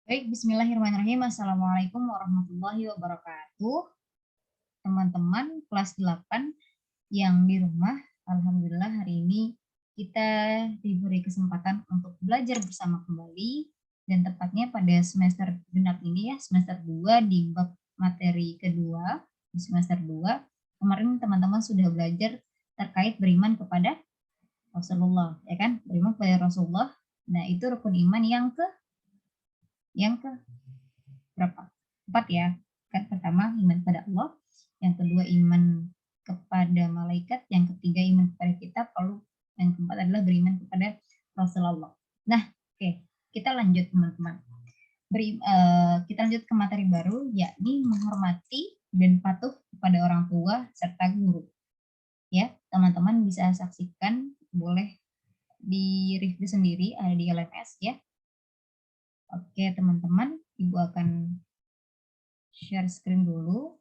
Baik, bismillahirrahmanirrahim. Assalamualaikum warahmatullahi wabarakatuh. Teman-teman kelas 8 yang di rumah, alhamdulillah hari ini kita diberi kesempatan untuk belajar bersama kembali dan tepatnya pada semester genap ini ya, semester 2 di bab materi kedua di semester 2. Kemarin teman-teman sudah belajar terkait beriman kepada Rasulullah, ya kan? Beriman kepada Rasulullah. Nah, itu rukun iman yang ke berapa? 4 ya. Kan pertama iman pada Allah, yang kedua iman kepada malaikat, yang ketiga iman kepada kitab, lalu yang keempat adalah beriman kepada Rasulullah. Nah, oke, kita lanjut teman-teman. Kita lanjut ke materi baru, yakni menghormati dan patuh kepada orang tua serta guru. Ya, teman-teman bisa saksikan, boleh di review sendiri, ada di LMS ya. Oke, teman-teman, Ibu akan share screen dulu.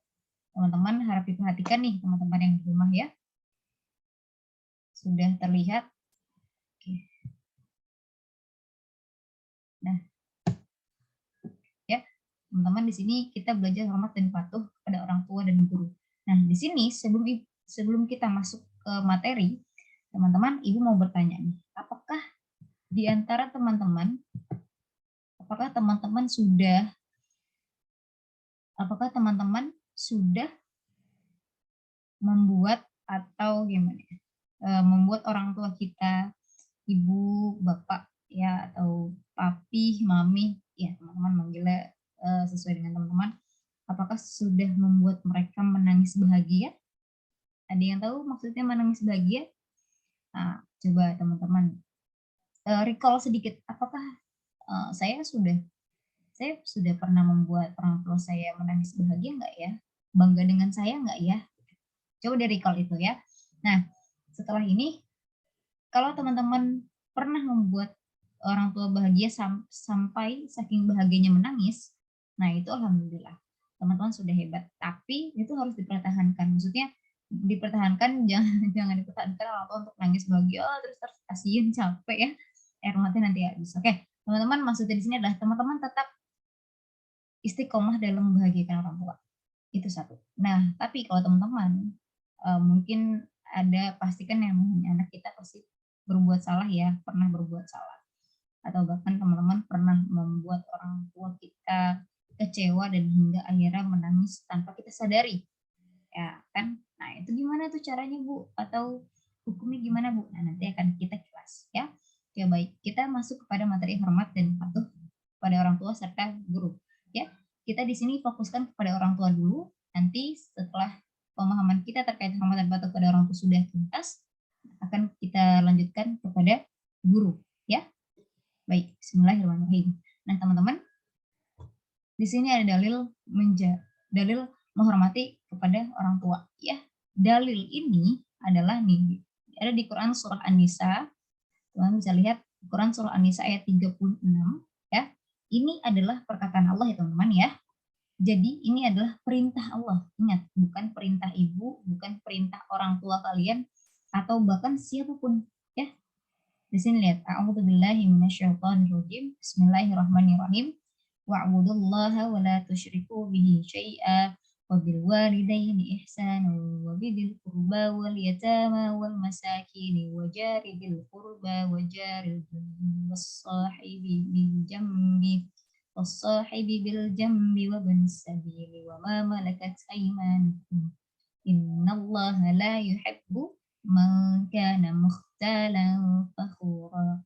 Teman-teman harap diperhatikan nih, teman-teman yang di rumah ya. Sudah terlihat? Oke. Nah, ya, teman-teman di sini kita belajar hormat dan patuh kepada orang tua dan guru. Nah, di sini sebelum kita masuk ke materi, teman-teman, Ibu mau bertanya nih, apakah di antara teman-teman, sudah membuat atau gimana ya, membuat orang tua kita, ibu, bapak ya, atau papi, mami, ya teman-teman manggilnya sesuai dengan teman-teman, apakah sudah membuat mereka menangis bahagia? Ada yang tahu maksudnya menangis bahagia? Nah, coba teman-teman recall sedikit, apakah saya sudah pernah membuat orang tua saya menangis bahagia nggak ya? Bangga dengan saya nggak ya? Coba di recall itu ya. Nah, setelah ini, kalau teman-teman pernah membuat orang tua bahagia sampai saking bahagianya menangis, nah itu alhamdulillah, teman-teman sudah hebat. Tapi itu harus dipertahankan. Maksudnya dipertahankan, jangan dipertahankan orang tua untuk nangis bahagia, terus kasihan, capek ya, air mata nanti habis. Oke, teman-teman, maksudnya di sini adalah teman-teman tetap istiqomah dalam membahagiakan orang tua. Itu satu. Nah, tapi kalau teman-teman mungkin ada, pastikan yang namanya anak kita pasti berbuat salah ya, pernah berbuat salah. Atau bahkan teman-teman pernah membuat orang tua kita kecewa dan hingga akhirnya menangis tanpa kita sadari. Ya kan? Nah, itu gimana tuh caranya, Bu? Atau hukumnya gimana, Bu? Nah, nanti akan kita kilas ya. Oke, baik. Kita masuk kepada materi hormat dan patuh pada orang tua serta guru. Ya, kita di sini fokuskan kepada orang tua dulu. Nanti setelah pemahaman kita terkait hormat dan patuh pada orang tua sudah tuntas, akan kita lanjutkan kepada guru. Ya, baik. Bismillahirrahmanirrahim. Nah, teman-teman, di sini ada dalil menghormati kepada orang tua. Ya, dalil ini adalah nih, ada di Quran surah An-Nisa. Teman bisa lihat Quran surah An-Nisa ayat 36 ya. Ini adalah perkataan Allah ya teman-teman ya. Jadi ini adalah perintah Allah. Ingat, bukan perintah ibu, bukan perintah orang tua kalian atau bahkan siapapun ya. Di sini lihat, a'udzubillahi minasyaitonirrajim. Bismillahirrahmanirrahim. Wa'budullaha wa la tusyriku bihi syai'a wa bil walidaini ihsana wa bidil qurba wal yatama wal masakin wa jari bil qurba wa jaril junbi was sahibi bil jambi was-sahibi bil jambi wa bin sabili wa ma malakat aymanukum innallaha la yuhibbu man kana mukhtalan fakhura.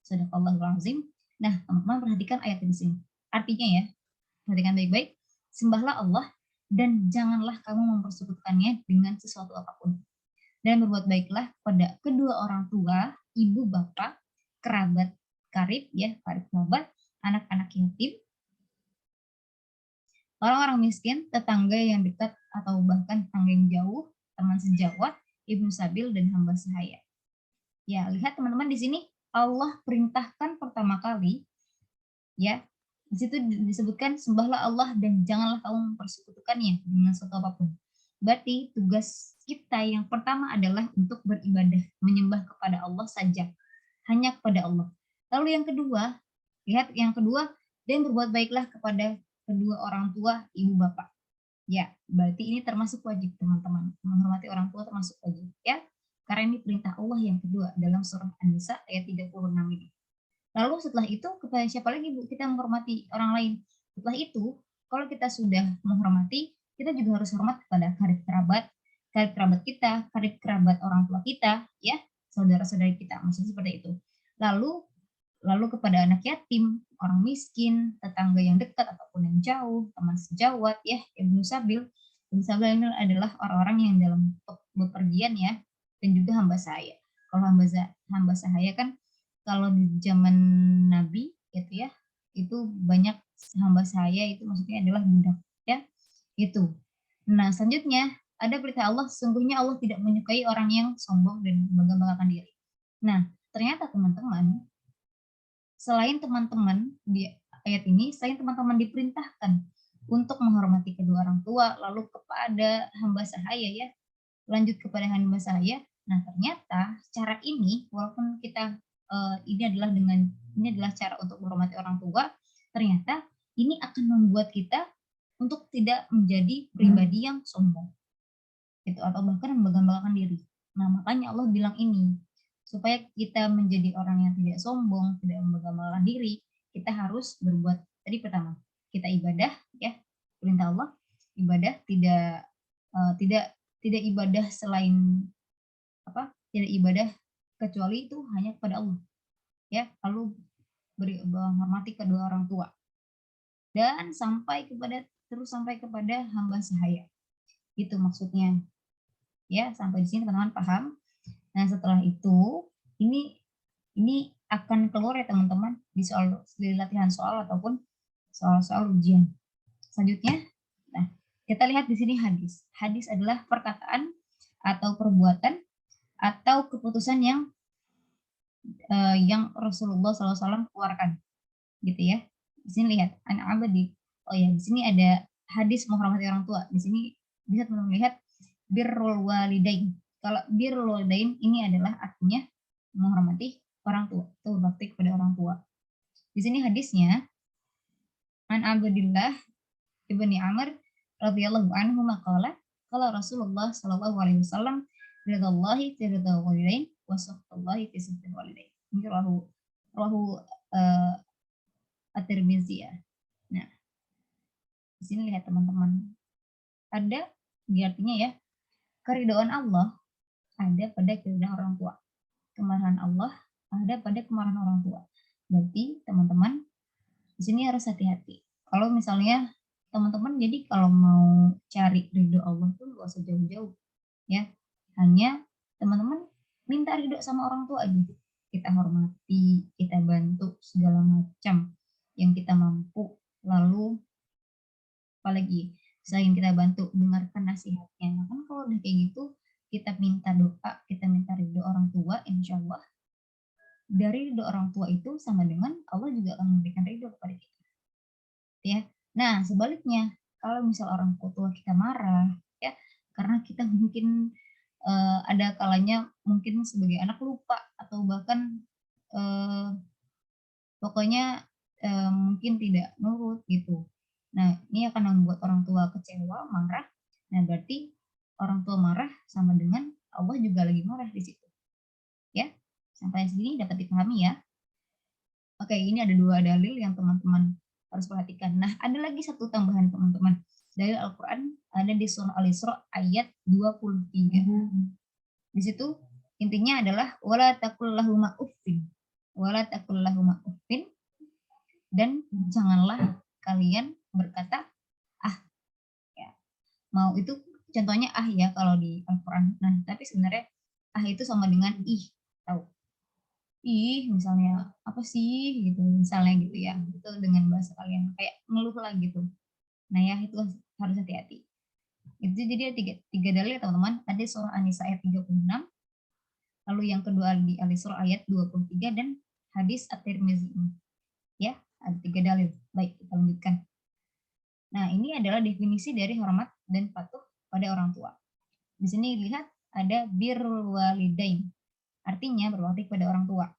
Sadaqallahul azim. Nah, teman-teman perhatikan ayat di sini. Artinya ya, perhatikan baik-baik. Sembahlah Allah dan janganlah kamu mempersekutukannya dengan sesuatu apapun. Dan berbuat baiklah pada kedua orang tua, ibu, bapak, kerabat karib ya, karib kerabat, anak-anak yatim, orang-orang miskin, tetangga yang dekat atau bahkan tetangga yang jauh, teman sejawat, ibnu sabil dan hamba sahaya. Ya, lihat teman-teman di sini Allah perintahkan pertama kali ya. Di situ disebutkan sembahlah Allah dan janganlah kamu mempersekutukannya dengan sesuatu apapun. Berarti tugas kita yang pertama adalah untuk beribadah, menyembah kepada Allah saja, hanya kepada Allah. Lalu yang kedua, lihat yang kedua, dan berbuat baiklah kepada kedua orang tua, ibu bapak. Ya, berarti ini termasuk wajib teman-teman. Menghormati orang tua termasuk wajib ya. Karena ini perintah Allah yang kedua dalam surah An-Nisa ayat 36 ini. Lalu setelah itu kepada siapa lagi Bu kita menghormati orang lain? Setelah itu, kalau kita sudah menghormati, kita juga harus hormat kepada karib kerabat kita, karib kerabat orang tua kita, ya, saudara-saudari kita, maksudnya seperti itu. Lalu lalu kepada anak yatim, orang miskin, tetangga yang dekat ataupun yang jauh, teman sejawat, ya, ibnu sabil. Ibnu sabil ini adalah orang-orang yang dalam bepergian ya, dan juga hamba sahaya. Kalau hamba sahaya kan kalau di zaman Nabi gitu ya, itu banyak hamba sahaya itu maksudnya adalah budak ya, itu. Nah, selanjutnya ada perintah Allah, sesungguhnya Allah tidak menyukai orang yang sombong dan membangga-banggakan diri. Nah, ternyata teman-teman, selain teman-teman di ayat ini, selain teman-teman diperintahkan untuk menghormati kedua orang tua, lalu kepada hamba sahaya ya, lanjut kepada hamba sahaya. Nah, ternyata cara ini walaupun kita ini adalah cara untuk menghormati orang tua, ternyata ini akan membuat kita untuk tidak menjadi pribadi yang sombong gitu atau bahkan membanggakan diri. Nah, makanya Allah bilang ini supaya kita menjadi orang yang tidak sombong, tidak membanggakan diri, kita harus berbuat tadi pertama, kita ibadah ya, perintah Allah, ibadah tidak tidak ibadah selain tidak ibadah kecuali itu hanya kepada Allah. Ya, lalu menghormati kedua orang tua. Dan sampai kepada hamba sahaya. Itu maksudnya. Ya, sampai di sini teman-teman paham. Nah, setelah itu ini akan keluar ya teman-teman di latihan soal ataupun soal-soal ujian. Selanjutnya, nah, kita lihat di sini hadis. Hadis adalah perkataan atau perbuatan atau keputusan yang Rasulullah SAW keluarkan, gitu ya. Di sini lihat, oh ya, di sini ada hadis menghormati orang tua. Di sini bisa teman-teman lihat birrul walidain. Kalau birrul walidain ini adalah artinya menghormati orang tua, atau berbakti kepada orang tua. Di sini hadisnya an Abdullah ibni Amr radhiyallahu anhu maqala qala Rasulullah sallallahu alaihi wasallam ridallahi fi ridal walidain wa sakhtallahi fi sakhtil walidain. Ini rawahu At-Tirmizi ya. Nah, di sini lihat teman-teman. Ada artinya ya, keridhaan Allah ada pada keridhaan orang tua. Kemarahan Allah ada pada kemarahan orang tua. Berarti teman-teman di sini harus hati-hati. Kalau misalnya teman-teman jadi kalau mau cari ridho Allah tuh gak usah jauh-jauh ya. Hanya teman-teman minta ridho sama orang tua aja. Kita hormati, kita bantu segala macam yang kita mampu. Lalu apalagi selain kita bantu dengarkan nasihatnya. Nah, kan kalau udah kayak gitu kita minta doa, kita minta ridho orang tua, insya Allah dari ridho orang tua itu sama dengan Allah juga akan memberikan ridho kepada kita. Ya. Nah, sebaliknya kalau misal orang tua kita marah ya karena kita mungkin ada kalanya mungkin sebagai anak lupa atau bahkan pokoknya mungkin tidak nurut gitu. Nah, ini akan membuat orang tua kecewa, marah. Nah, berarti orang tua marah sama dengan Allah juga lagi marah di situ. Ya, sampai sini dapat dipahami ya. Oke, ini ada 2 dalil yang teman-teman harus perhatikan. Nah, ada lagi satu tambahan teman-teman. Dalil Al-Quran ada di surah Al-Isra ayat 23. Di situ intinya adalah wala taqul lahuma uffin. Wala taqul lahuma uffin, dan janganlah kalian berkata ah ya. Mau itu contohnya ah ya kalau di Al-Quran. Nah, tapi sebenarnya ah itu sama dengan ih, tahu. Ih, misalnya apa sih gitu, misalnya gitu ya. Itu dengan bahasa kalian kayak ngeluh lah gitu. Nah, ya itu harus hati-hati. Itu jadi tiga dalil ya teman-teman. Ada surah An-Nisa ayat 36, lalu yang kedua di Al-Isra ayat 23 dan hadis At-Tirmizi. Ya, ada 3 dalil. Baik, kita lanjutkan. Nah, ini adalah definisi dari hormat dan patuh pada orang tua. Di sini lihat ada birrul walidain. Artinya berbakti pada orang tua.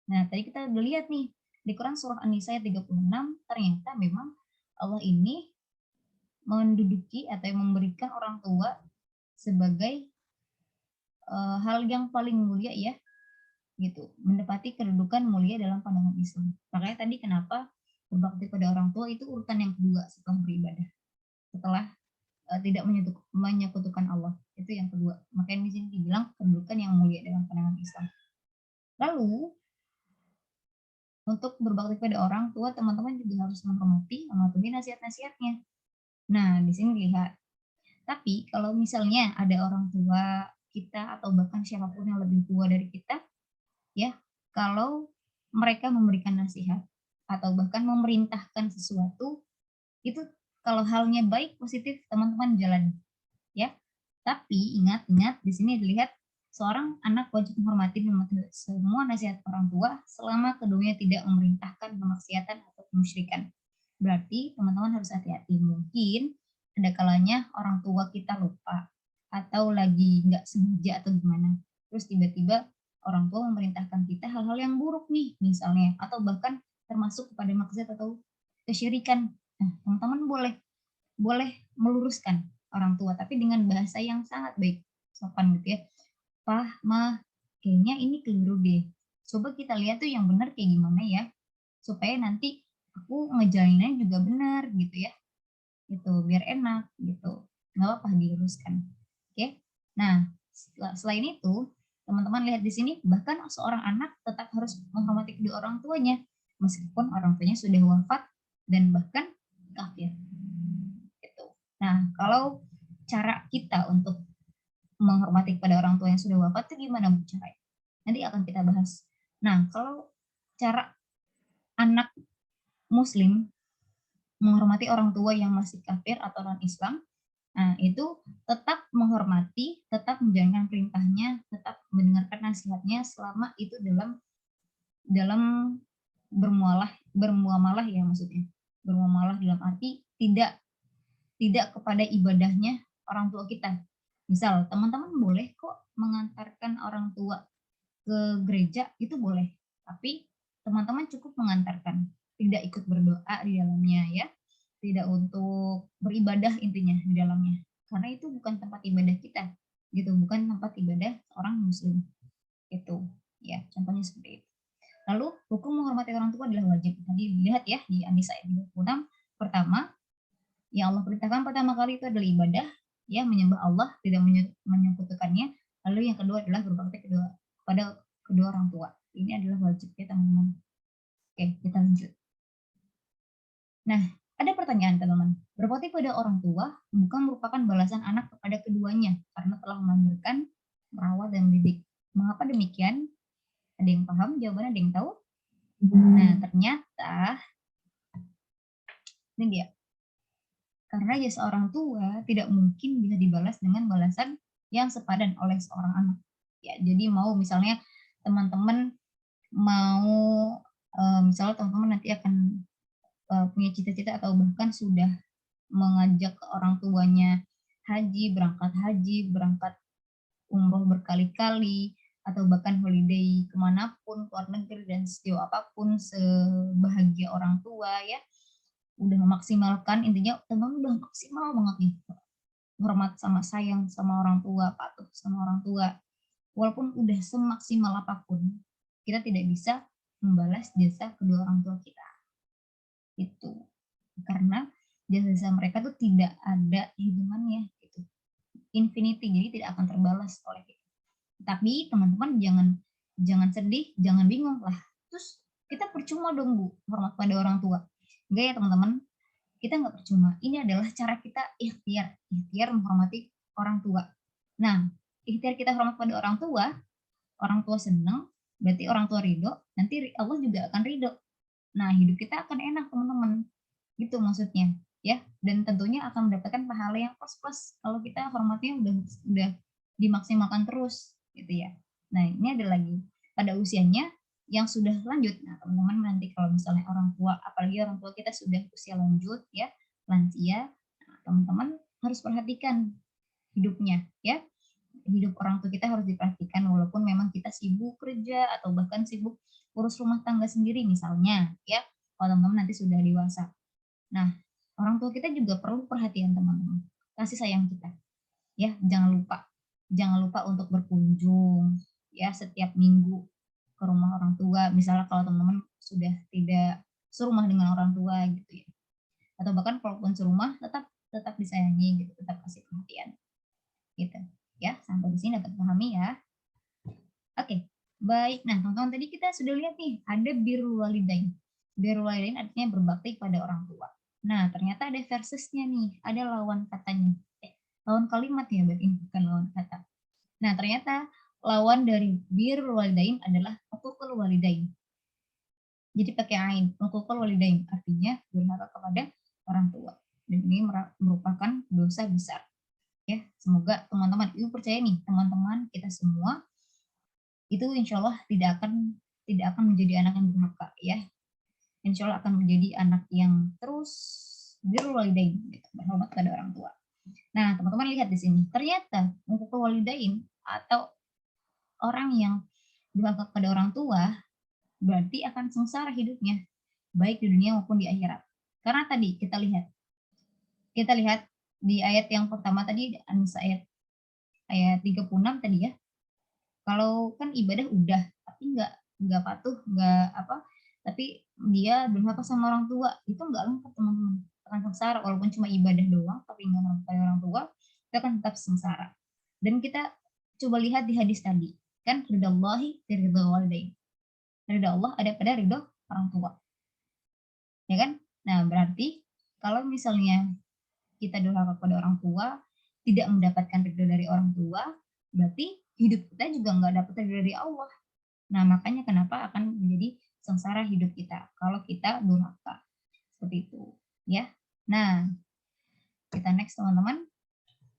Nah, tadi kita udah lihat nih di Quran surah An-Nisa ayat 36, ternyata memang Allah ini menduduki atau memberikan orang tua sebagai hal yang paling mulia ya, gitu, mendapati kedudukan mulia dalam pandangan Islam. Makanya tadi kenapa berbakti pada orang tua itu urutan yang kedua setelah beribadah, setelah tidak menyekutukan Allah, itu yang kedua. Makanya di sini dibilang kedudukan yang mulia dalam pandangan Islam. Lalu untuk berbakti pada orang tua, teman-teman juga harus menghormati, mematuhi nasihat-nasihatnya. Nah, di sini lihat. Tapi kalau misalnya ada orang tua kita atau bahkan siapapun yang lebih tua dari kita, ya, kalau mereka memberikan nasihat atau bahkan memerintahkan sesuatu, itu kalau halnya baik, positif, teman-teman jalani, ya. Tapi ingat-ingat di sini dilihat seorang anak wajib menghormati dan mematuhi semua nasihat orang tua selama keduanya tidak memerintahkan kemaksiatan atau kemusyrikan. Berarti teman-teman harus hati-hati. Mungkin ada kalanya orang tua kita lupa atau lagi nggak sengaja atau gimana. Terus tiba-tiba orang tua memerintahkan kita hal-hal yang buruk nih misalnya, atau bahkan termasuk kepada maksiat atau kesyirikan. Nah, teman-teman boleh boleh meluruskan orang tua, tapi dengan bahasa yang sangat baik, sopan gitu ya. "Pah, Ma, kayaknya ini keliru deh. Coba kita lihat tuh yang benar kayak gimana ya, supaya nanti aku ngejalaninnya juga benar," gitu ya. Gitu, biar enak gitu. Nggak apa-apa diluruskan. Oke. Nah, selain itu, teman-teman lihat di sini, bahkan seorang anak tetap harus menghormati kedua orang tuanya, meskipun orang tuanya sudah wafat dan bahkan kafir. Gitu. Nah, kalau cara kita untuk menghormati kepada orang tua yang sudah wafat itu gimana Bu caranya? Nanti akan kita bahas. Nah, kalau cara anak muslim menghormati orang tua yang masih kafir atau non-Islam, nah itu tetap menghormati, tetap menjalankan perintahnya, tetap mendengarkan nasihatnya selama itu dalam dalam bermuamalah ya maksudnya. Bermuamalah dalam arti tidak kepada ibadahnya orang tua kita. Misal, teman-teman boleh kok mengantarkan orang tua ke gereja, itu boleh. Tapi teman-teman cukup mengantarkan, tidak ikut berdoa di dalamnya ya. Tidak untuk beribadah intinya di dalamnya. Karena itu bukan tempat ibadah kita. Gitu, bukan tempat ibadah orang muslim. Itu ya, contohnya seperti itu. Lalu hukum menghormati orang tua adalah wajib. Tadi dilihat ya di An-Nisa ayat 26. Pertama, yang Allah perintahkan pertama kali itu adalah ibadah, ya menyembah Allah, tidak menyekutukannya. Lalu yang kedua adalah berbakti kepada kedua orang tua. Ini adalah wajib ya teman-teman. Oke, kita lanjut. Nah, ada pertanyaan teman-teman. Berbakti pada orang tua bukan merupakan balasan anak kepada keduanya karena telah melahirkan, merawat, dan mendidik. Mengapa demikian? Ada yang paham jawabannya? Ada yang tahu? Nah, ternyata ini dia. Karena jasa orang tua tidak mungkin bisa dibalas dengan balasan yang sepadan oleh seorang anak. Ya, jadi mau misalnya teman-teman mau misalnya teman-teman nanti akan punya cita-cita atau bahkan sudah mengajak orang tuanya haji, berangkat umroh berkali-kali, atau bahkan holiday kemanapun, keluar negeri, dan sejauh apapun sebahagia orang tua ya, udah memaksimalkan, intinya teman-teman udah maksimal banget nih hormat sama sayang sama orang tua, patuh sama orang tua, walaupun udah semaksimal apapun kita tidak bisa membalas jasa kedua orang tua kita itu, karena jasa mereka tuh tidak ada hitungannya gitu, infinity, jadi tidak akan terbalas oleh kita. Tapi teman-teman jangan jangan sedih, jangan bingung lah, terus kita percuma dong Bu hormat pada orang tua. Enggak ya teman-teman, kita nggak percuma. Ini adalah cara kita ikhtiar menghormati orang tua. Nah, ikhtiar kita hormat pada orang tua senang, berarti orang tua ridho, nanti Allah juga akan ridho. Nah, hidup kita akan enak teman-teman. Gitu maksudnya, ya. Dan tentunya akan mendapatkan pahala yang plus-plus kalau kita hormatnya udah dimaksimalkan terus, gitu ya. Nah, ini ada lagi pada usianya yang sudah lanjut. Nah, teman-teman nanti kalau misalnya orang tua, apalagi orang tua kita sudah usia lanjut ya, lansia, nah, teman-teman harus perhatikan hidupnya ya. Hidup orang tua kita harus diperhatikan walaupun memang kita sibuk kerja atau bahkan sibuk urus rumah tangga sendiri misalnya ya, kalau teman-teman nanti sudah dewasa. Nah, orang tua kita juga perlu perhatian teman-teman, kasih sayang kita ya, jangan lupa untuk berkunjung ya setiap minggu ke rumah orang tua. Misalnya kalau teman-teman sudah tidak serumah dengan orang tua gitu ya, atau bahkan kalaupun serumah tetap tetap disayangi gitu, tetap kasih perhatian gitu ya. Sampai di sini dapat pahami ya. Oke, baik. Nah, teman-teman tadi kita sudah lihat nih, ada birrul walidain. Birrul walidain artinya berbakti pada orang tua. Nah, ternyata ada versusnya nih, ada lawan katanya. Lawan kalimat ya berarti, bukan lawan kata. Nah, ternyata lawan dari birrul walidain adalah uququl walidain. Jadi pakai ain, uququl walidain artinya durhaka kepada orang tua. Dan ini merupakan dosa besar. Ya, semoga teman-teman, ibu percaya nih, teman-teman kita semua itu insya Allah tidak akan menjadi anak yang durhaka ya. Insya Allah akan menjadi anak yang terus birrul walidain, gitu, berhormat pada orang tua. Nah, teman-teman lihat di sini, ternyata uququl walidain atau orang yang durhaka pada orang tua berarti akan sengsara hidupnya, baik di dunia maupun di akhirat. Karena tadi kita lihat di ayat yang pertama tadi, ayat 36 tadi ya. Kalau kan ibadah udah, tapi nggak patuh, nggak apa, tapi dia durhaka sama orang tua, itu nggak lengkap teman-teman, akan sengsara. Walaupun cuma ibadah doang, tapi nggak menghargai orang tua, kita akan tetap sengsara. Dan kita coba lihat di hadis tadi, kan ridallahi ridha walidain. Ridha Allah ada pada ridho orang tua, ya kan? Nah, berarti kalau misalnya kita durhaka pada orang tua, tidak mendapatkan ridho dari orang tua, berarti hidup kita juga nggak dapat ridho dari Allah. Nah, makanya kenapa akan menjadi sengsara hidup kita kalau kita durhaka. Seperti itu, ya. Nah, kita next teman-teman.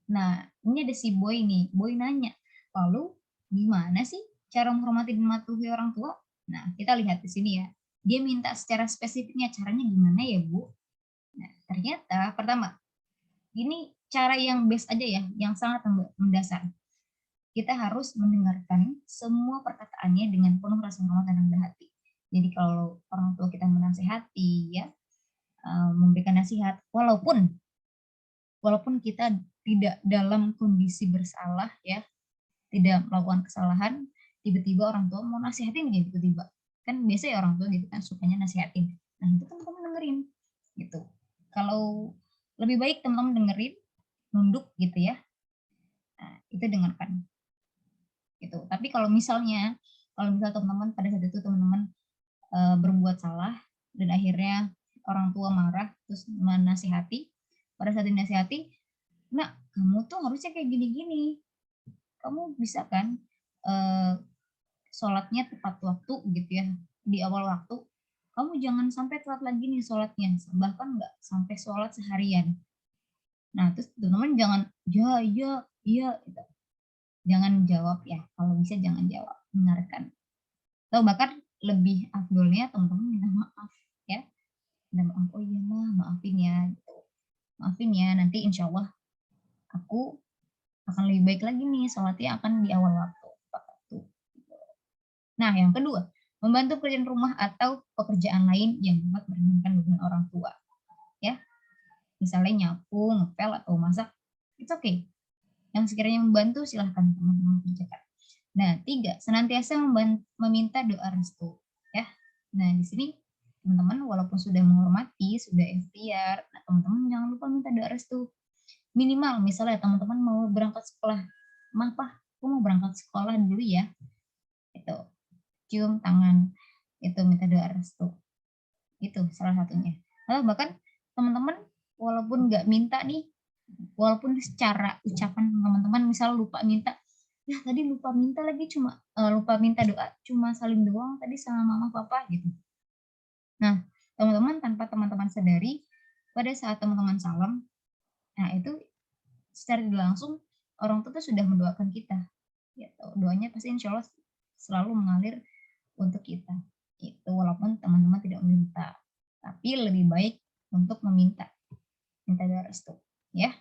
Nah, ini ada si Boy nih. Boy nanya, lalu gimana sih cara menghormati dan mematuhi orang tua? Nah, kita lihat di sini ya. Dia minta secara spesifiknya caranya gimana ya, Bu? Nah, ternyata pertama, ini cara yang base aja ya, yang sangat mendasar. Kita harus mendengarkan semua perkataannya dengan penuh rasa hormat dan rendah hati. Jadi kalau orang tua kita menasihati ya, memberikan nasihat, walaupun kita tidak dalam kondisi bersalah ya, tidak melakukan kesalahan, tiba-tiba orang tua mau nasihatin gitu tiba-tiba. Kan biasa ya orang tua gitu kan sukanya nasihatin. Nah, itu teman-teman dengerin gitu. Kalau lebih baik teman-teman dengerin, nunduk gitu ya. Nah, itu dengarkan. Gitu. Tapi kalau misalnya teman-teman pada saat itu teman-teman berbuat salah dan akhirnya orang tua marah terus menasihati, pada saat dinasihati, "Nak, kamu tuh harusnya kayak gini-gini. Kamu bisa kan sholatnya tepat waktu gitu ya, di awal waktu. Kamu jangan sampai telat lagi nih sholatnya, bahkan nggak sampai sholat seharian." Nah, terus teman-teman jangan, "Ya, iya, iya." Gitu. Jangan jawab ya, kalau bisa jangan jawab, dengarkan. Atau bahkan lebih afdolnya teman-teman minta maaf ya. Minta maaf, "Oh iya mah, maafin ya." Gitu. "Maafin ya, nanti insya Allah aku akan lebih baik lagi nih, sholatnya akan di awal waktu, tepat waktu." Nah, yang kedua, membantu pekerjaan rumah atau pekerjaan lain yang dapat meringankan beban orang tua. Ya, misalnya nyapu, ngepel, atau masak, it's okay. Yang sekiranya membantu silahkan teman-teman kerjakan. Nah, 3, senantiasa meminta doa restu. Ya. Nah, di sini teman-teman walaupun sudah menghormati, sudah ikhtiar, nah teman-teman jangan lupa minta doa restu. Minimal misalnya teman-teman mau berangkat sekolah, "Mah, Pak, aku mau berangkat sekolah dulu ya." Itu. Cium tangan, itu minta doa restu. Itu salah satunya. Atau bahkan teman-teman walaupun nggak minta nih, walaupun secara ucapan teman-teman misal lupa minta, "Ya tadi lupa minta lagi, cuma lupa minta doa, cuma saling doang tadi sama mama papa," gitu. Nah, teman-teman tanpa teman-teman sadari, pada saat teman-teman salam, nah itu secara tidak langsung orang tua tuh sudah mendoakan kita, gitu. Doanya pasti insya Allah selalu mengalir untuk kita, gitu. Walaupun teman-teman tidak meminta, tapi lebih baik untuk minta doa restu, ya.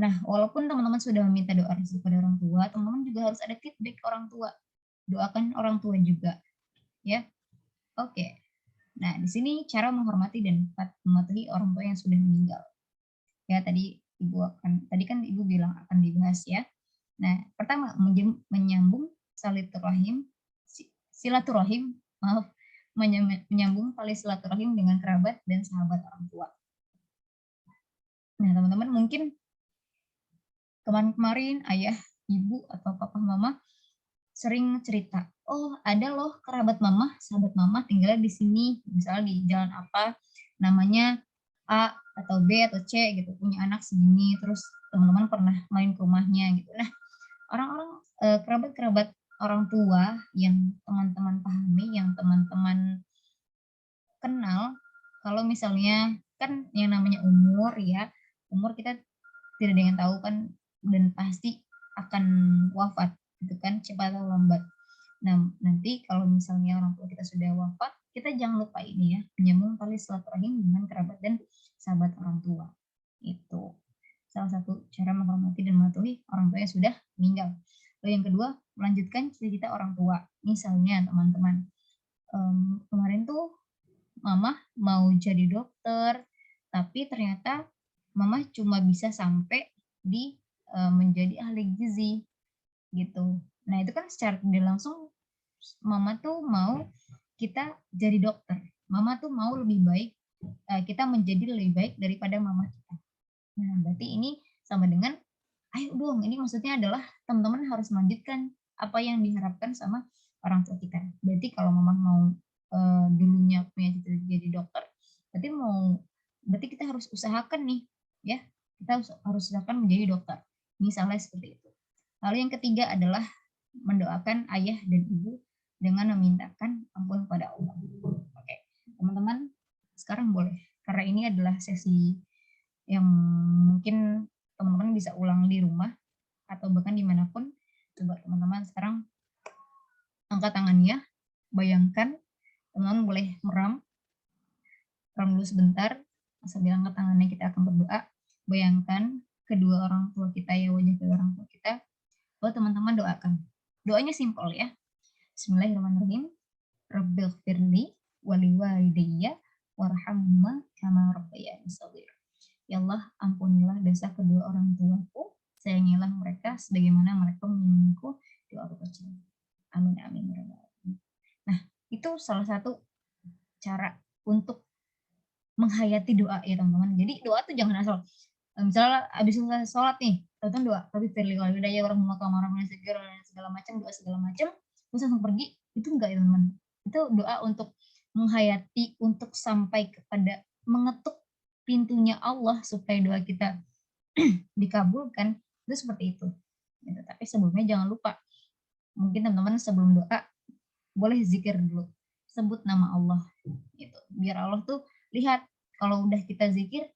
Nah, walaupun teman-teman sudah meminta doa restu pada orang tua, teman-teman juga harus ada feedback orang tua. doakan orang tua juga, ya. Oke. Nah, di sini cara menghormati dan mematuhi orang tua yang sudah meninggal. Ya, tadi kan Ibu bilang akan dibahas ya. Nah, pertama menyambung silaturahim, maaf, menyambung tali silaturahim dengan kerabat dan sahabat orang tua. Nah, teman-teman mungkin kemarin-kemarin ayah, ibu atau papa mama sering cerita, oh ada loh kerabat mama, sahabat mama tinggalnya di sini, misalnya di jalan apa, namanya A atau B atau C gitu, punya anak segini, terus teman-teman pernah main ke rumahnya gitu. Nah, orang-orang kerabat-kerabat orang tua yang teman-teman pahami, yang teman-teman kenal, kalau misalnya kan yang namanya umur ya, umur kita tidak ada yang tahu kan, dan pasti akan wafat gitu kan, cepat atau lambat. Nah, nanti kalau misalnya orang tua kita sudah wafat, kita jangan lupa ini ya, menyambung tali silaturahim dengan kerabat dan sahabat orang tua. Itu salah satu cara menghormati dan mematuhi orang tua yang sudah meninggal. Lalu yang kedua, melanjutkan cita-cita orang tua. Misalnya teman-teman, kemarin tuh mama mau jadi dokter, tapi ternyata mama cuma bisa sampai di menjadi ahli gizi gitu. Nah, itu kan secara tidak langsung mama tuh mau kita jadi dokter. Mama tuh mau lebih baik, kita menjadi lebih baik daripada mama kita. Nah, berarti ini sama dengan, ayo dong, ini maksudnya adalah teman-teman harus melanjutkan apa yang diharapkan sama orang tua kita. Berarti kalau mama mau dulunya punya cita-cita jadi dokter, berarti kita harus usahakan nih, ya, kita harus usahakan menjadi dokter. Misalnya seperti itu. Lalu yang ketiga adalah mendoakan ayah dan ibu dengan memintakan ampun pada Allah. Oke, teman-teman sekarang boleh, karena ini adalah sesi yang mungkin teman-teman bisa ulang di rumah atau bahkan dimanapun. Coba teman-teman sekarang angkat tangannya, bayangkan teman-teman boleh meram dulu sebentar, sambil angkat tangannya kita akan berdoa. Bayangkan kedua orang tua kita ya, wajah kedua orang tua kita. Lalu teman-teman doakan. Doanya simpel ya. Bismillahirrahmanirrahim. Rabbighfirli waliwalidayya warhamhuma kama rabbayani shaghira. Ya Allah, ampunilah dosa kedua orang tuaku, sayangilah mereka sebagaimana mereka menyayangiku di waktu kecil. Amin amin. Nah, itu salah satu cara untuk menghayati doa ya teman-teman. Jadi doa tuh jangan asal misalnya habis selesai sholat nih, tonton doa, tapi firli walidayya warahmatullahi wabarakatuh segala macam, doa segala macam, terus langsung pergi, itu enggak ya teman-teman. Itu doa untuk menghayati, untuk sampai kepada mengetuk pintunya Allah supaya doa kita dikabulkan, itu seperti itu. Gitu. Tapi sebelumnya jangan lupa, mungkin teman-teman sebelum doa boleh zikir dulu, sebut nama Allah, gitu. Biar Allah tuh lihat kalau udah kita zikir,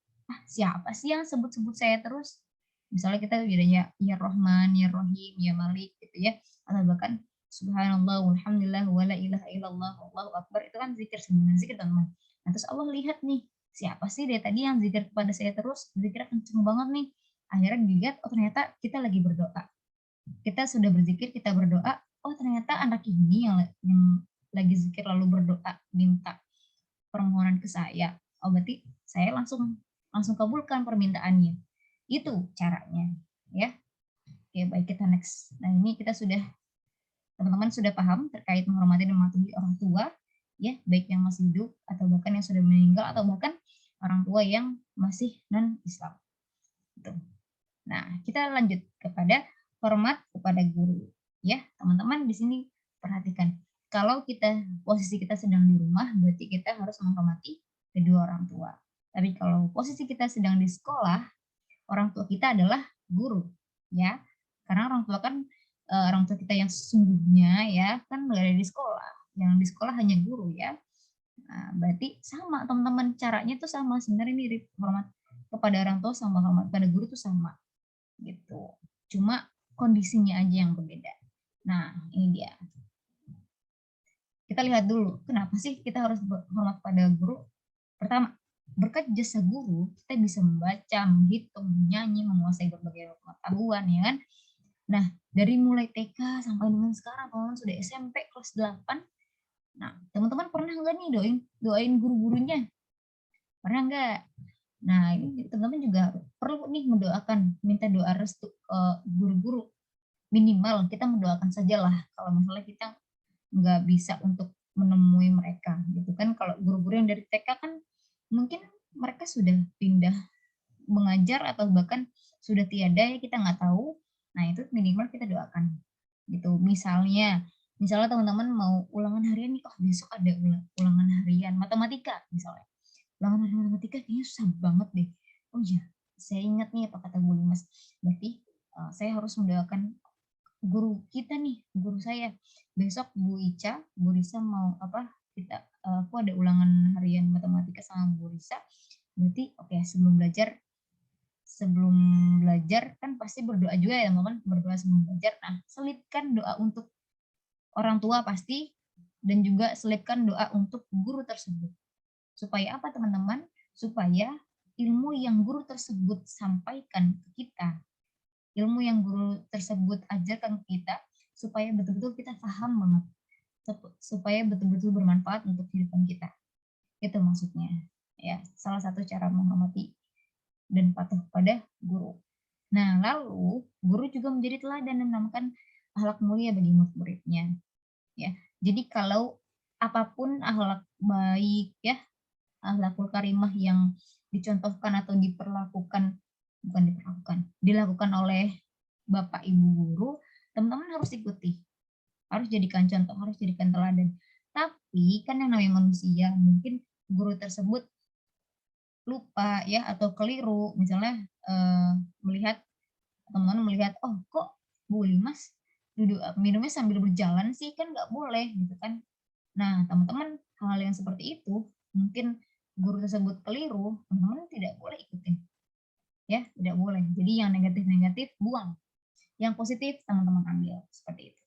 siapa sih yang sebut-sebut saya terus? Misalnya kita bedanya ya Rahman, ya Rahim, ya Malik gitu ya. Atau bahkan subhanallah, walhamdulillah, wala ilaha illallah, wallahu akbar, itu kan zikir sebenarnya zikir teman-teman. Nah, terus Allah lihat nih, siapa sih dari tadi yang zikir kepada saya terus, zikirnya kenceng banget nih. Akhirnya dilihat, oh ternyata kita lagi berdoa. Kita sudah berzikir, kita berdoa, oh ternyata anak ini yang lagi zikir lalu berdoa, minta permohonan ke saya. Oh berarti saya langsung kabulkan permintaannya. Itu caranya, ya. Oke, baik, kita next. Nah, ini kita sudah, teman-teman sudah paham terkait menghormati dan mematuhi orang tua, ya, baik yang masih hidup atau bahkan yang sudah meninggal atau bahkan orang tua yang masih non-Islam. Gitu. Nah, kita lanjut kepada hormat kepada guru, ya, teman-teman di sini perhatikan. Kalau posisi kita sedang di rumah, berarti kita harus menghormati kedua orang tua. Tapi kalau posisi kita sedang di sekolah, orang tua kita adalah guru, ya. Karena orang tua kan orang tua kita yang sesungguhnya ya kan nggak ada di sekolah. Yang di sekolah hanya guru ya. Nah, berarti sama teman-teman, caranya tuh sama sebenarnya, mirip, hormat kepada orang tua sama hormat pada guru tuh sama gitu. Cuma kondisinya aja yang berbeda. Nah, ini dia. Kita lihat dulu, kenapa sih kita harus hormat pada guru? Pertama, berkat jasa guru, kita bisa membaca, menghitung, menyanyi, menguasai berbagai pengetahuan, ya kan? Nah, dari mulai TK sampai dengan sekarang teman-teman sudah SMP kelas 8. Nah, teman-teman pernah nggak nih doain guru-gurunya? Pernah nggak? Nah, ini teman-teman juga perlu nih mendoakan, minta doa restu ke guru-guru. Minimal kita mendoakan sajalah kalau misalnya kita nggak bisa untuk menemui mereka gitu kan. Kalau guru-guru yang dari TK kan mungkin mereka sudah pindah mengajar atau bahkan sudah tiada ya kita nggak tahu. Nah itu minimal kita doakan gitu. Misalnya teman-teman mau ulangan harian nih, oh besok ada ulangan harian matematika misalnya. Ulangan harian matematika kayaknya susah banget deh. Oh iya, saya ingat nih apa kata Bu Limas. Berarti saya harus mendoakan guru kita nih, guru saya. Besok Bu Ica, Bu Risa mau apa? Aku ada ulangan harian matematika sama Bu Risa. Berarti oke, sebelum belajar kan pasti berdoa juga ya teman-teman, berdoa sebelum belajar. Nah, selipkan doa untuk orang tua pasti dan juga selipkan doa untuk guru tersebut. Supaya apa teman-teman? Supaya ilmu yang guru tersebut sampaikan ke kita, ilmu yang guru tersebut ajarkan ke kita, supaya betul-betul kita paham banget, supaya betul-betul bermanfaat untuk kehidupan kita. Itu maksudnya. Ya, salah satu cara menghormati dan patuh pada guru. Nah, lalu guru juga menjadi teladan dan menanamkan akhlak mulia bagi murid-muridnya. Ya, jadi kalau apapun akhlak baik ya, akhlakul karimah yang dicontohkan atau dilakukan oleh bapak ibu guru, teman-teman harus ikuti, harus jadikan contoh, harus jadikan teladan. Tapi kan yang namanya manusia, mungkin guru tersebut lupa ya atau keliru, misalnya melihat teman-teman melihat, oh kok Bu Limas minumnya sambil berjalan sih, kan nggak boleh gitu kan. Nah teman-teman hal yang seperti itu mungkin guru tersebut keliru, teman-teman tidak boleh ikutin ya, tidak boleh. Jadi yang negatif-negatif buang, yang positif teman-teman ambil seperti itu.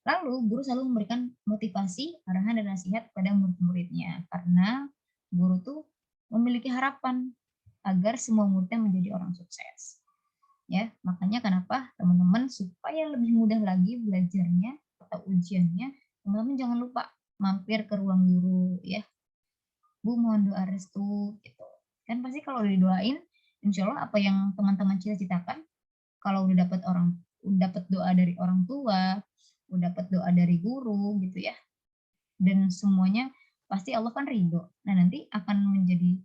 Lalu guru selalu memberikan motivasi, arahan dan nasihat pada murid-muridnya karena guru tuh memiliki harapan agar semua muridnya menjadi orang sukses. Ya, makanya kenapa teman-teman supaya lebih mudah lagi belajarnya atau ujiannya, teman-teman jangan lupa mampir ke ruang guru ya. Bu mohon doa restu gitu. Kan pasti kalau didoain, insya Allah apa yang teman-teman cita-citakan, kalau udah dapat doa dari orang tua, udah dapat doa dari guru gitu ya, dan semuanya pasti Allah kan ridho. Nah nanti akan menjadi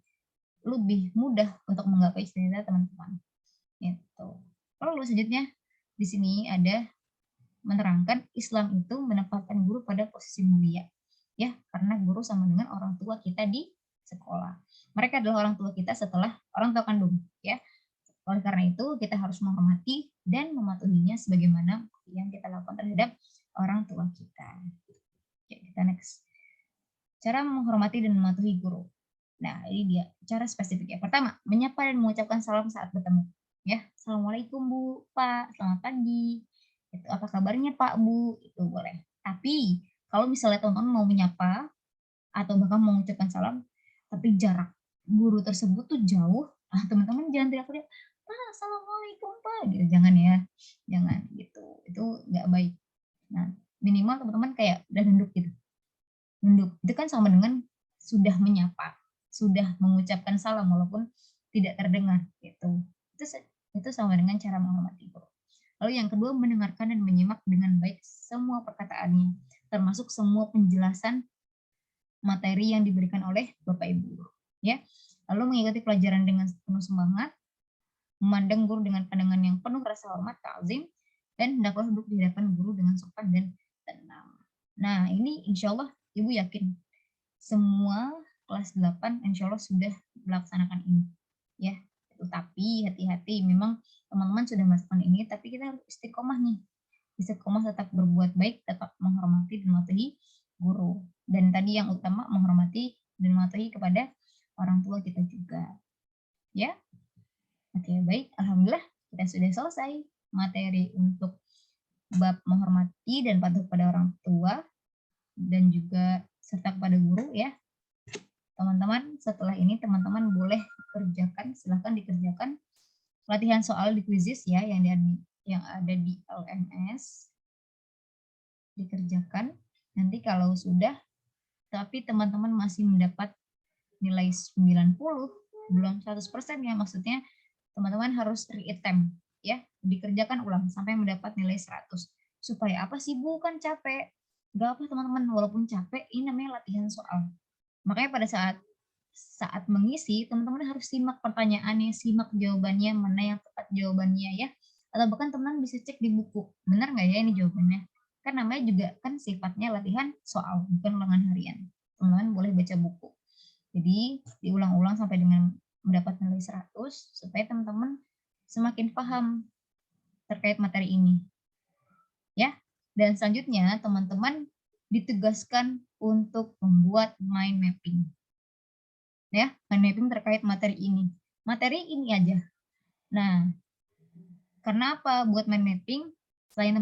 lebih mudah untuk menggapai cita-cita teman-teman. Gitu. Lalu selanjutnya di sini ada menerangkan Islam itu menempatkan guru pada posisi mulia. Ya, karena guru sama dengan orang tua kita di sekolah. Mereka adalah orang tua kita setelah orang tua kandung, ya. Oleh karena itu, kita harus menghormati dan mematuhinya sebagaimana yang kita lakukan terhadap orang tua kita. Oke, kita next. Cara menghormati dan mematuhi guru. Nah, ini dia cara spesifiknya. Pertama, menyapa dan mengucapkan salam saat bertemu. Ya, Assalamualaikum Bu, Pak, selamat pagi. Itu apa kabarnya Pak, Bu? Itu boleh. Tapi kalau misalnya teman-teman mau menyapa atau bahkan mau mengucapkan salam, tapi jarak guru tersebut tuh jauh, teman-teman jangan teriak-teriak, Pak, Assalamualaikum Pak, gitu. Jangan ya, jangan gitu. Itu nggak baik. Nah, minimal teman-teman kayak udah nunduk gitu. Nunduk, itu kan sama dengan sudah menyapa, sudah mengucapkan salam walaupun tidak terdengar gitu. Itu sama dengan cara menghormati guru. Lalu yang kedua, mendengarkan dan menyimak dengan baik semua perkataannya, termasuk semua penjelasan materi yang diberikan oleh Bapak Ibu guru. Ya. Lalu mengikuti pelajaran dengan penuh semangat, memandang guru dengan pandangan yang penuh rasa hormat, ta'zim, dan hendaklah duduk di hadapan guru dengan sopan dan tenang. Nah, ini insya Allah Ibu yakin semua kelas 8 insya Allah sudah melaksanakan ini. Ya, tapi hati-hati, memang teman-teman sudah melakukan ini, tapi kita harus istiqomah nih. Istiqomah tetap berbuat baik, tetap menghormati dan mematuhi guru. Dan tadi yang utama menghormati dan mematuhi kepada orang tua kita juga. Ya, oke baik. Alhamdulillah kita sudah selesai materi untuk bab menghormati dan patuh pada orang tua dan juga serta kepada guru ya. Teman-teman, setelah ini teman-teman boleh kerjakan, silahkan dikerjakan latihan soal di quizzes ya yang yang ada di LMS, dikerjakan. Nanti kalau sudah, tapi teman-teman masih mendapat nilai 90, belum 100% ya, maksudnya teman-teman harus reattempt ya, dikerjakan ulang sampai mendapat nilai 100. Supaya apa sih Bu, kan capek. Gak apa teman-teman, walaupun capek, ini namanya latihan soal. Makanya pada saat mengisi, teman-teman harus simak pertanyaannya, simak jawabannya, mana yang tepat jawabannya ya. Atau bahkan teman-teman bisa cek di buku, benar nggak ya ini jawabannya. Kan namanya juga kan sifatnya latihan soal, bukan ulangan harian. Teman-teman boleh baca buku. Jadi diulang-ulang sampai dengan mendapat nilai 100 supaya teman-teman semakin paham terkait materi ini. Ya. Dan selanjutnya teman-teman ditugaskan untuk membuat mind mapping. Ya, mind mapping terkait materi ini. Materi ini aja. Nah, karena apa buat mind mapping? Selain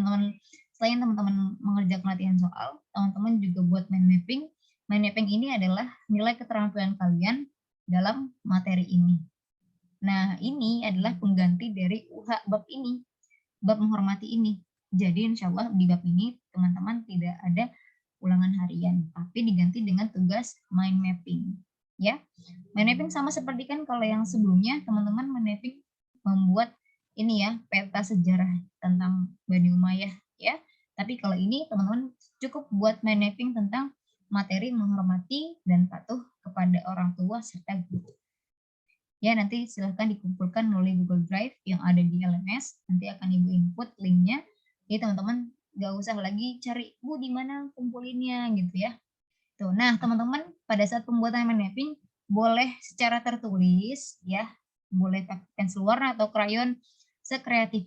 teman-teman mengerjakan latihan soal, teman-teman juga buat mind mapping. Mind mapping ini adalah nilai keterampilan kalian dalam materi ini. Nah, ini adalah pengganti dari UH bab ini, bab menghormati ini. Jadi insya Allah di bab ini teman-teman tidak ada ulangan harian, tapi diganti dengan tugas mind mapping. Ya, mind mapping sama seperti kan kalau yang sebelumnya teman-teman mind mapping membuat ini ya peta sejarah tentang Bani Umayyah ya. Tapi kalau ini teman-teman cukup buat mind mapping tentang materi menghormati dan patuh kepada orang tua serta guru. Ya, nanti silahkan dikumpulkan melalui Google Drive yang ada di LMS. Nanti akan Ibu input linknya. Jadi teman-teman nggak usah lagi cari, Bu, di mana kumpulinnya gitu ya. Tuh, nah teman-teman pada saat pembuatan mind mapping boleh secara tertulis ya, boleh pakai pensil warna atau krayon sekreatif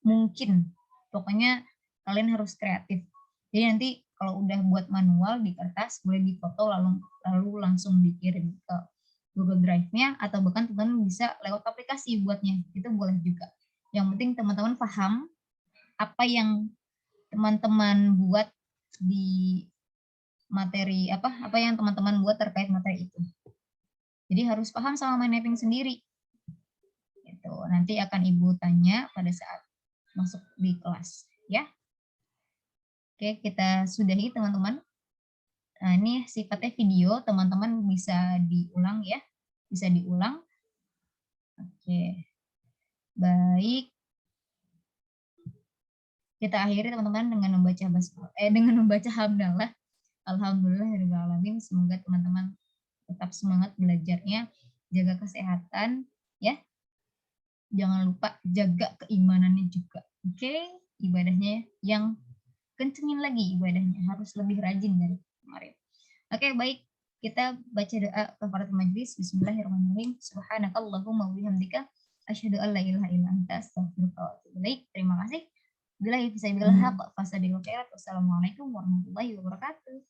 mungkin. Pokoknya kalian harus kreatif. Jadi nanti kalau udah buat manual di kertas boleh difoto lalu langsung dikirim ke Google Drive-nya atau bahkan teman-teman bisa lewat aplikasi buatnya. Itu boleh juga. Yang penting teman-teman paham apa yang teman-teman buat di materi apa yang teman-teman buat terkait materi itu. Jadi harus paham sama mind mapping sendiri. Gitu. Nanti akan Ibu tanya pada saat masuk di kelas ya. Oke, kita sudahi teman-teman. Nah, ini sifatnya video, teman-teman bisa diulang ya. Bisa diulang. Oke. Baik. Kita akhiri teman-teman dengan membaca hamdalah. Alhamdulillahirobbilalamin. Semoga teman-teman tetap semangat belajarnya, jaga kesehatan ya. Jangan lupa jaga keimanannya juga. Oke, ibadahnya yang kencengin lagi ibadahnya, harus lebih rajin dari kemarin. Oke, baik. Kita baca doa kafaratul majlis. Bismillahirrahmanirrahim. Subhanakallahumma wa bihamdika asyhadu an la ilaha illa anta astaghfiruka wa atubu ilaik. Terima kasih. Billahi fisabilillah haq fasadil khairat. Wassalamualaikum warahmatullahi wabarakatuh.